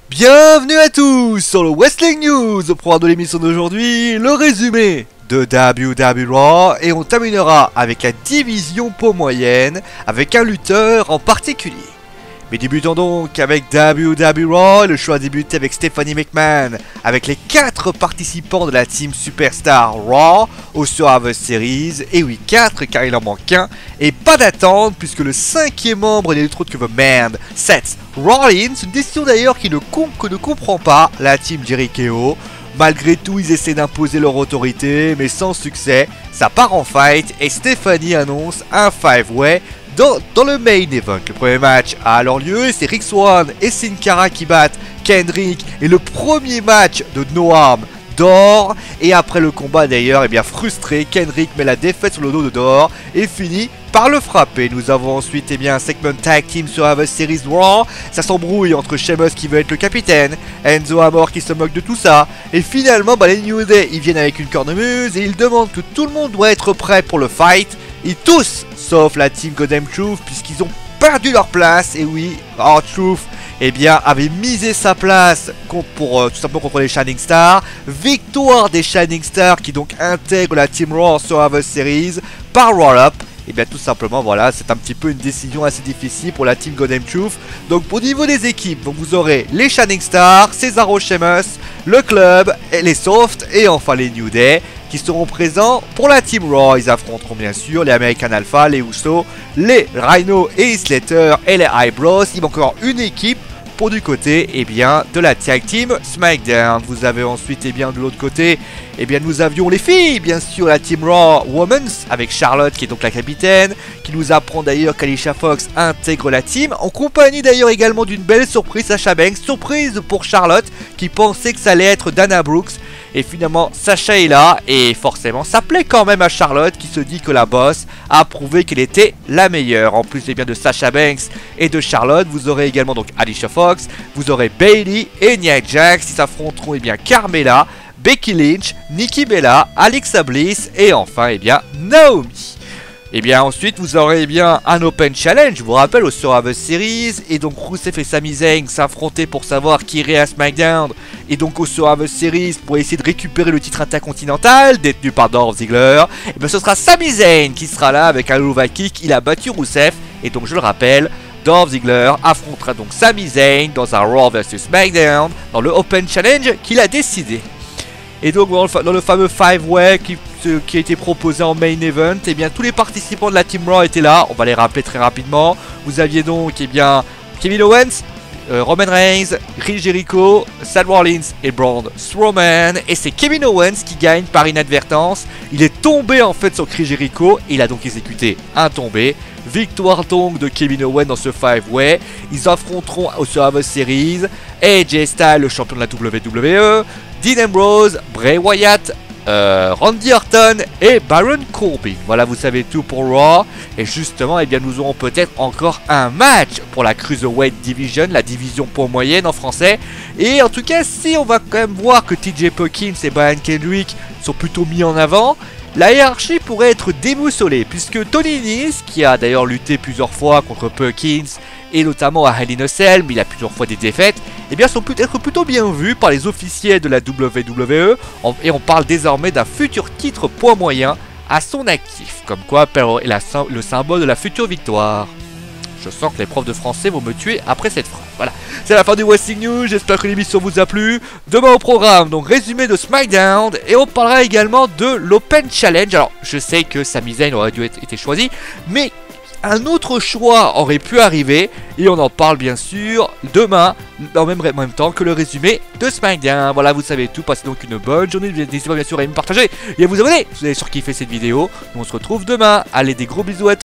Bienvenue à tous sur le Wrestling News. Au programme de l'émission d'aujourd'hui, le résumé de WWE Raw et on terminera avec la division peau moyenne avec un lutteur en particulier. Mais débutons donc avec WWE Raw. Le choix a débuté avec Stephanie McMahon avec les 4 participants de la team Superstar Raw au Survivor Series. Et oui, 4 car il en manque un. Et pas d'attente puisque le 5e membre n'est autre que The Man, Seth Rollins. Une décision d'ailleurs que ne comprend pas la team Jericho. Malgré tout, ils essaient d'imposer leur autorité, mais sans succès. Ça part en fight et Stephanie annonce un 5-way dans le main event. Le premier match a alors lieu, c'est Rick Swann et Sin Cara qui battent Kendrick. Et le premier match de Noam Door. Et après le combat d'ailleurs, frustré, Kendrick met la défaite sur le dos de Door et finit par le frapper. Nous avons ensuite un segment tag team sur Survivor Series Raw. Ça s'embrouille entre Sheamus qui veut être le capitaine, Enzo Amore qui se moque de tout ça. Et finalement, les New Day, ils viennent avec une cornemuse et ils demandent que tout le monde doit être prêt pour le fight. Et tous, sauf la team Goddamn Truth, puisqu'ils ont perdu leur place. Et oui, R-Truth avait misé sa place pour tout simplement contre les Shining Stars. Victoire des Shining Stars qui donc intègrent la Team Raw sur Survivor Series par roll-up. Tout simplement voilà, c'est un petit peu une décision assez difficile pour la Team Goddamn Truth. Donc au niveau des équipes, donc vous aurez les Shining Stars, Cesaro Sheamus, le club, et les Soft et enfin les New Day qui seront présents pour la Team Raw. Ils affronteront bien sûr les American Alpha, les Usos, les Rhino et Slater et les Eyebrows. Il manque encore une équipe pour du côté de la Tag Team SmackDown. Vous avez ensuite de l'autre côté nous avions les filles, bien sûr, la Team Raw Women's avec Charlotte qui est donc la capitaine, qui nous apprend d'ailleurs qu'Alicia Fox intègre la team, en compagnie d'ailleurs également d'une belle surprise, Sasha Banks, surprise pour Charlotte qui pensait que ça allait être Dana Brooks. Et finalement Sasha est là et forcément ça plaît quand même à Charlotte qui se dit que la boss a prouvé qu'elle était la meilleure. En plus de Sasha Banks et de Charlotte, vous aurez également donc Alicia Fox, vous aurez Bayley et Nia Jax qui s'affronteront Carmella, Becky Lynch, Nikki Bella, Alexa Bliss et enfin Naomi. Ensuite vous aurez un Open Challenge, je vous rappelle, au Survivor Series. Et donc Rusev et Sami Zayn s'affrontaient pour savoir qui irait à SmackDown. Et donc au Survivor Series pour essayer de récupérer le titre intercontinental détenu par Dolph Ziggler. Ce sera Sami Zayn qui sera là avec un Luva Kick. Il a battu Rusev et donc je le rappelle, Dolph Ziggler affrontera donc Sami Zayn dans un Raw vs SmackDown dans le Open Challenge qu'il a décidé. Et donc dans le fameux 5-way qui a été proposé en main event, tous les participants de la Team Raw étaient là. On va les rappeler très rapidement. Vous aviez donc Kevin Owens, Roman Reigns, Chris Jericho, Seth Rollins et Braun Strowman. Et c'est Kevin Owens qui gagne par inadvertance. Il est tombé en fait sur Chris Jericho. Il a donc exécuté un tombé. Victoire donc de Kevin Owens dans ce 5-way. Ils affronteront au Survivor Series AJ Styles, le champion de la WWE, Dean Ambrose, Bray Wyatt, Randy Orton et Baron Corbin. Voilà, vous savez tout pour Raw. Et justement, nous aurons peut-être encore un match pour la Cruiserweight Division, la division pour moyenne en français. Et en tout cas, si on va quand même voir que TJ Perkins et Brian Kendrick sont plutôt mis en avant, la hiérarchie pourrait être déboussolée, puisque Tony Nese, qui a d'ailleurs lutté plusieurs fois contre Perkins et notamment à Hell in a Cell, mais il a plusieurs fois des défaites, sont peut-être plutôt bien vus par les officiels de la WWE. Et on parle désormais d'un futur titre poids moyen à son actif, comme quoi Perro est le symbole de la future victoire. Je sens que les profs de français vont me tuer après cette phrase. Voilà, c'est la fin du Wrestling News. J'espère que l'émission vous a plu. Demain au programme, donc résumé de SmackDown. Et on parlera également de l'Open Challenge. Alors, je sais que Sami Zayn aurait dû être été choisi, mais un autre choix aurait pu arriver. Et on en parle bien sûr demain, en même temps que le résumé de SmackDown. Voilà, vous savez tout. Passez donc une bonne journée. N'hésitez pas bien sûr à me partager et à vous abonner si vous avez surkiffé cette vidéo. Nous on se retrouve demain. Allez, des gros bisous à tous.